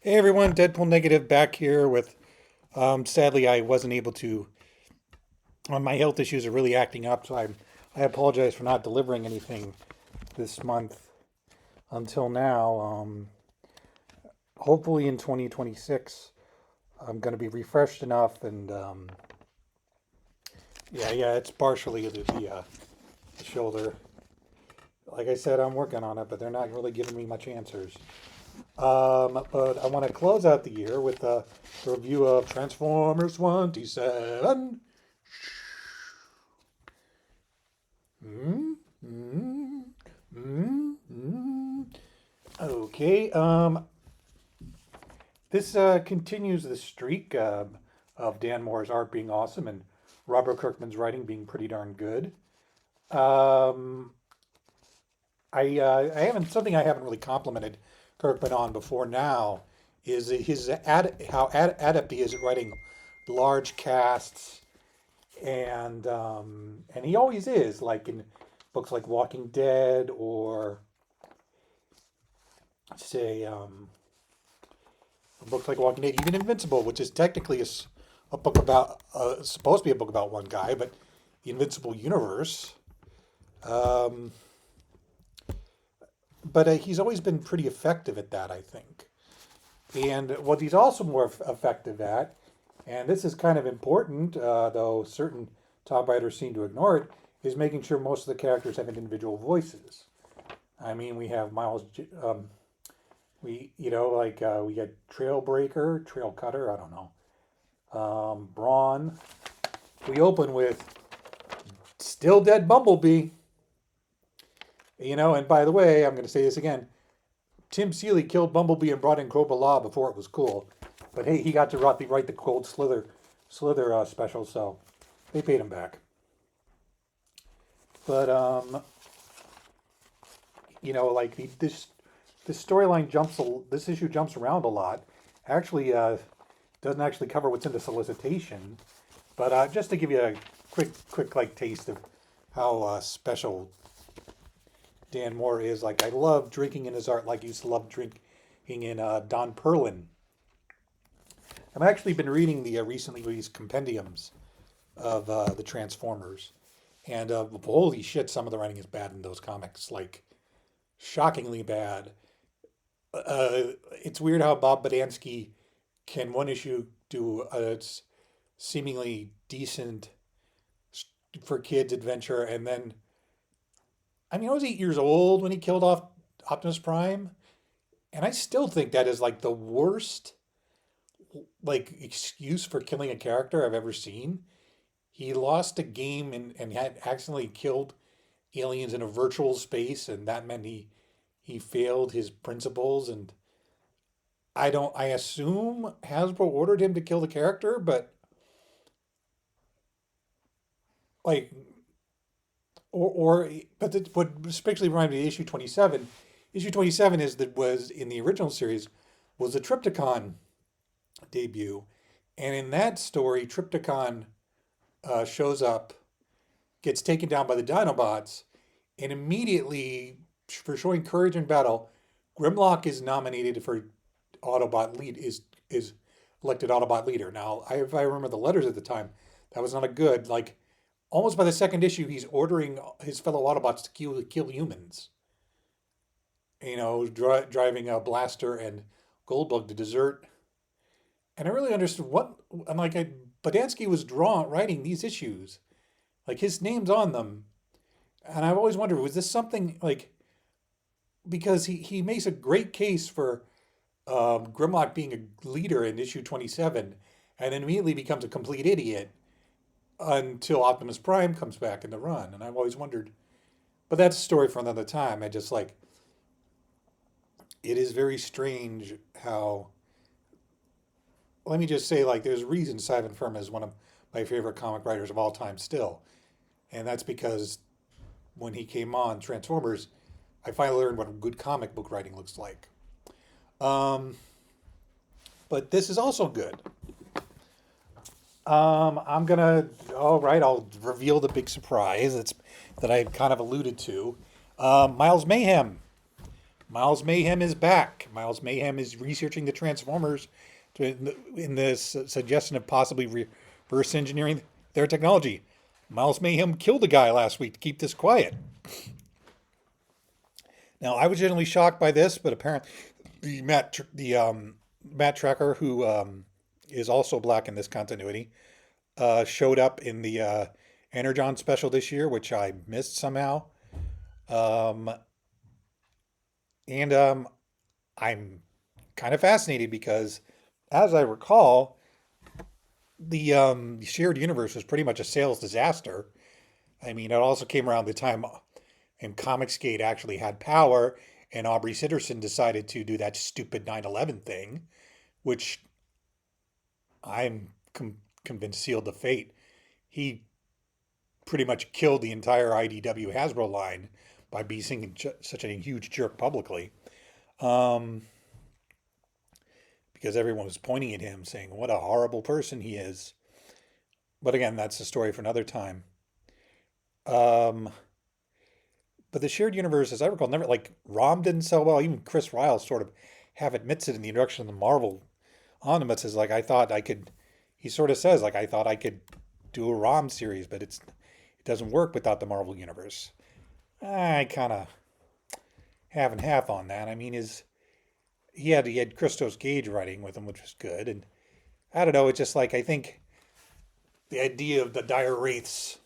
Hey everyone, Deadpool Negative back here with, sadly I wasn't able to, my health issues are really acting up, so I apologize for not delivering anything this month until now. Hopefully in 2026, I'm going to be refreshed enough and, yeah, it's partially the shoulder. Like I said, I'm working on it, but they're not really giving me much answers. But I want to close out the year with a review of Transformers 27. Mm, mm, mm, mm. Okay, this continues the streak of Dan Moore's art being awesome and Robert Kirkman's writing being pretty darn good. Um, I haven't something I haven't really complimented Kirkman on before now is how adept he is at writing large casts and he always is like in books like Walking Dead or say books like Walking Dead, even Invincible, which is technically a book about supposed to be a book about one guy, but the Invincible universe. Um, but he's always been pretty effective at that, I think. And what he's also more effective at, and this is kind of important, though certain top writers seem to ignore it, is making sure most of the characters have individual voices. I mean, we have we get Trailbreaker, Trail Cutter, I don't know, Brawn. We open with Still Dead Bumblebee. And by the way, I'm going to say this again. Tim Seeley killed Bumblebee and brought in Cobra Law before it was cool. But hey, he got to write the Cold Slither special, so they paid him back. But like this storyline this issue jumps around a lot. Actually, doesn't actually cover what's in the solicitation, but just to give you a quick like taste of how special Dan Moore is. Like I love drinking in his art, like I used to love drinking in Don Perlin. I've actually been reading the recently released compendiums of the Transformers, and holy shit, some of the writing is bad in those comics, like shockingly bad. It's weird how Bob Badansky can one issue do a seemingly decent for kids adventure, and then I mean I was 8 years old when he killed off Optimus Prime, and I still think that is like the worst like excuse for killing a character I've ever seen. He lost a game and had accidentally killed aliens in a virtual space, and that meant he failed his principles. And I assume Hasbro ordered him to kill the character, but like what especially reminded me of issue 27. Issue 27 is that was in the original series was a Triptychon debut, and in that story, Triptychon shows up, gets taken down by the Dinobots, and immediately, for showing courage in battle, Grimlock is nominated for Autobot lead is elected Autobot leader. Now, if I remember the letters at the time, that was not a good like. Almost by the second issue, he's ordering his fellow Autobots to kill humans. Driving a Blaster and Goldbug to desert. And I really understood what I'm like. Badansky was writing these issues, like his name's on them, and I've always wondered was this something like because he makes a great case for Grimlock being a leader in issue 27, and then immediately becomes a complete idiot until Optimus Prime comes back in the run, and I've always wondered. But that's a story for another time. I just like it is very strange how let me just say, like, there's a reason Simon Furman is one of my favorite comic writers of all time still. And that's because when he came on Transformers, I finally learned what good comic book writing looks like. Um, but this is also good. All right, I'll reveal the big surprise that I kind of alluded to. Miles Mayhem. Miles Mayhem is back. Miles Mayhem is researching the Transformers in this suggestion of possibly reverse engineering their technology. Miles Mayhem killed a guy last week to keep this quiet. Now, I was generally shocked by this, but apparently Matt Tracker, who is also black in this continuity, showed up in the Energon special this year, which I missed somehow. And I'm kind of fascinated because, as I recall, the shared universe was pretty much a sales disaster. I mean, it also came around the time and Comicsgate actually had power, and Aubrey Sitterson decided to do that stupid 9/11 thing, which I'm convinced sealed the fate. He pretty much killed the entire IDW Hasbro line by being such a huge jerk publicly. Because everyone was pointing at him saying what a horrible person he is. But again, that's a story for another time. But the shared universe, as I recall, never, like, Rom didn't sell well. Even Chris Ryall sort of have admits it in the introduction of the Marvel Omnibus, is like, I thought I could, he sort of says, like, I thought I could do a Rom series, but it doesn't work without the Marvel universe. I kind of half and half on that. I mean, he had Christos Gage writing with him, which was good, and I don't know. It's just like, I think the idea of the dire wraiths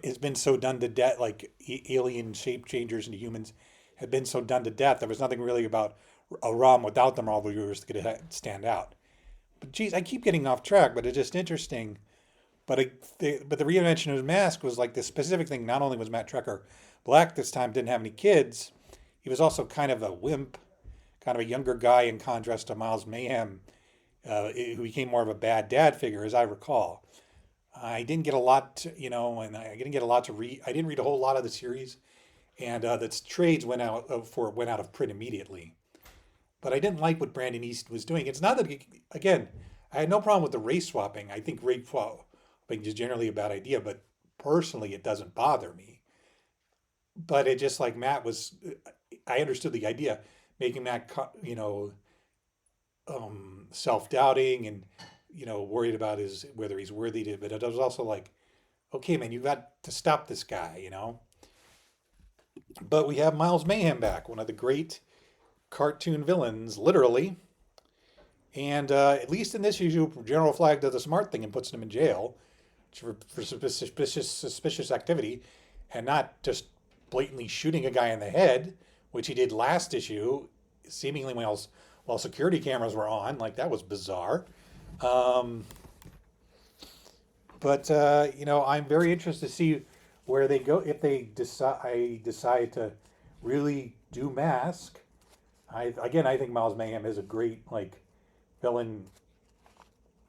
has been so done to death, like alien shape changers into humans have been so done to death. There was nothing really about a ROM without the Marvel universe that could stand out. But geez, I keep getting off track, but it's just interesting. But the reinvention of his mask was like this specific thing. Not only was Matt Trekker black this time, didn't have any kids, he was also kind of a wimp, kind of a younger guy in contrast to Miles Mayhem, who became more of a bad dad figure, as I recall. I didn't get a lot, and I didn't get a lot to read. I didn't read a whole lot of the series, and the trades went out of print immediately. But I didn't like what Brandon East was doing. It's not that, again, I had no problem with the race swapping. I think race swapping is generally a bad idea, but personally, it doesn't bother me. But it just, like, Matt was, I understood the idea, making Matt, self-doubting and, worried about whether he's worthy to, but it was also like, okay, man, you got to stop this guy, But we have Miles Mayhem back, one of the great cartoon villains, literally. And at least in this issue, General Flagg does a smart thing and puts him in jail for suspicious activity, and not just blatantly shooting a guy in the head, which he did last issue, seemingly while security cameras were on. Like, that was bizarre. But I'm very interested to see where they go if they decide to really do Mask. I think Miles Mayhem is a great, like, villain.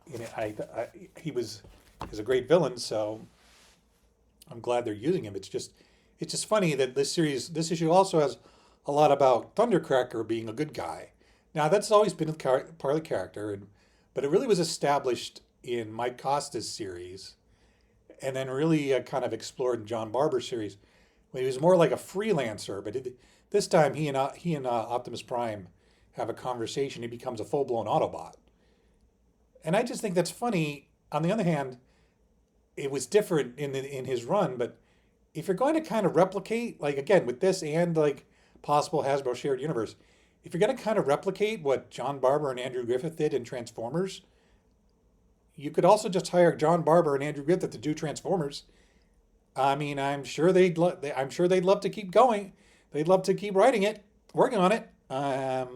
He is a great villain, so I'm glad they're using him. It's just funny that this issue also has a lot about Thundercracker being a good guy. Now, that's always been part of the character, but it really was established in Mike Costa's series, and then really kind of explored in John Barber's series, when he was more like a freelancer. But this time, he and Optimus Prime have a conversation. He becomes a full-blown Autobot, and I just think that's funny. On the other hand, it was different in his run. But if you're going to kind of replicate, like, again, with this and like possible Hasbro shared universe, if you're going to kind of replicate what John Barber and Andrew Griffith did in Transformers, you could also just hire John Barber and Andrew Griffith to do Transformers. I mean, I'm sure they'd love to keep going. They'd love to keep writing it, working on it. I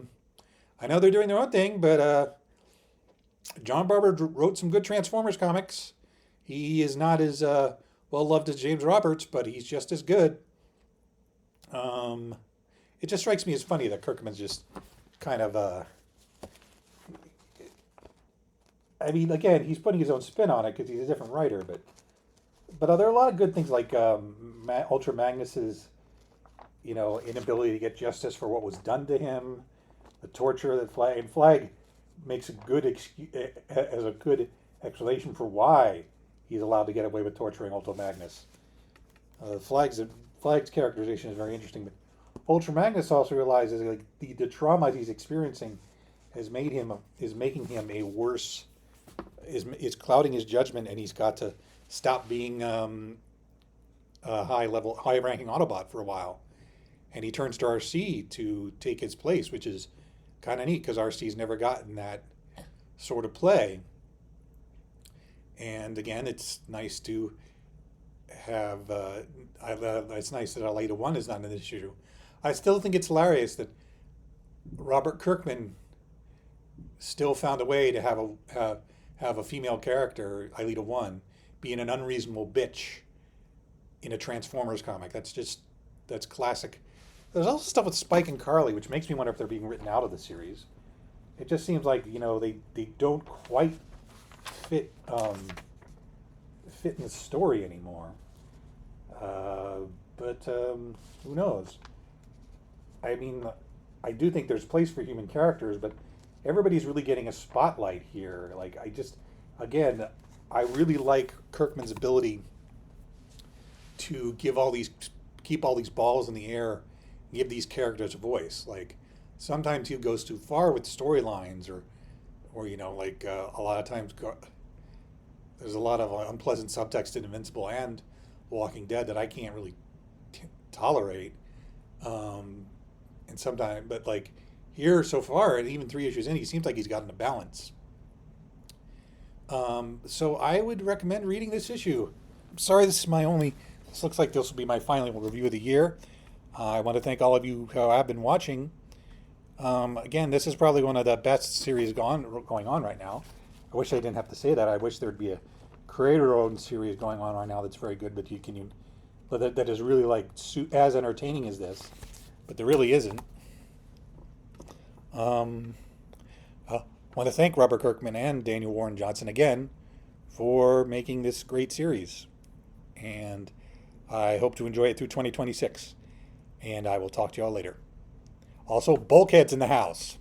know they're doing their own thing, but John Barber wrote some good Transformers comics. He is not as well loved as James Roberts, but he's just as good. It just strikes me as funny that Kirkman's just kind of, I mean, again, he's putting his own spin on it because he's a different writer, but there are a lot of good things, like Ultra Magnus's, inability to get justice for what was done to him, the torture that Flagg makes a good explanation for why he's allowed to get away with torturing Ultra Magnus. Flagg's characterization is very interesting, but Ultra Magnus also realizes like the trauma he's experiencing is making him a worse is clouding his judgment, and he's got to stop being a high ranking Autobot for a while, and he turns to RC to take his place, which is kind of neat because RC's never gotten that sort of play. And again, it's nice to have. It's nice that Alita 1 is not in this issue. I still think it's hilarious that Robert Kirkman still found a way to have a female character, Alita 1, being an unreasonable bitch in a Transformers comic. That's classic. There's also stuff with Spike and Carly, which makes me wonder if they're being written out of the series. It just seems like they don't quite fit in the story anymore. But who knows? I mean, I do think there's place for human characters, but everybody's really getting a spotlight here. Like, I really like Kirkman's ability to keep all these balls in the air, give these characters a voice. Like, sometimes he goes too far with storylines, or a lot of times there's a lot of unpleasant subtext in Invincible and Walking Dead that I can't really tolerate. And sometimes, but like here so far, and even 3 issues in, he seems like he's gotten a balance. So I would recommend reading this issue. I'm sorry, this looks like this will be my final review of the year. I want to thank all of you who have been watching. Again, this is probably one of the best series going on right now. I wish I didn't have to say that. I wish there'd be a creator-owned series going on right now that's very good, but that is really like as entertaining as this. But there really isn't. I want to thank Robert Kirkman and Daniel Warren Johnson again for making this great series. And I hope to enjoy it through 2026. And I will talk to y'all later. Also, bulkheads in the house.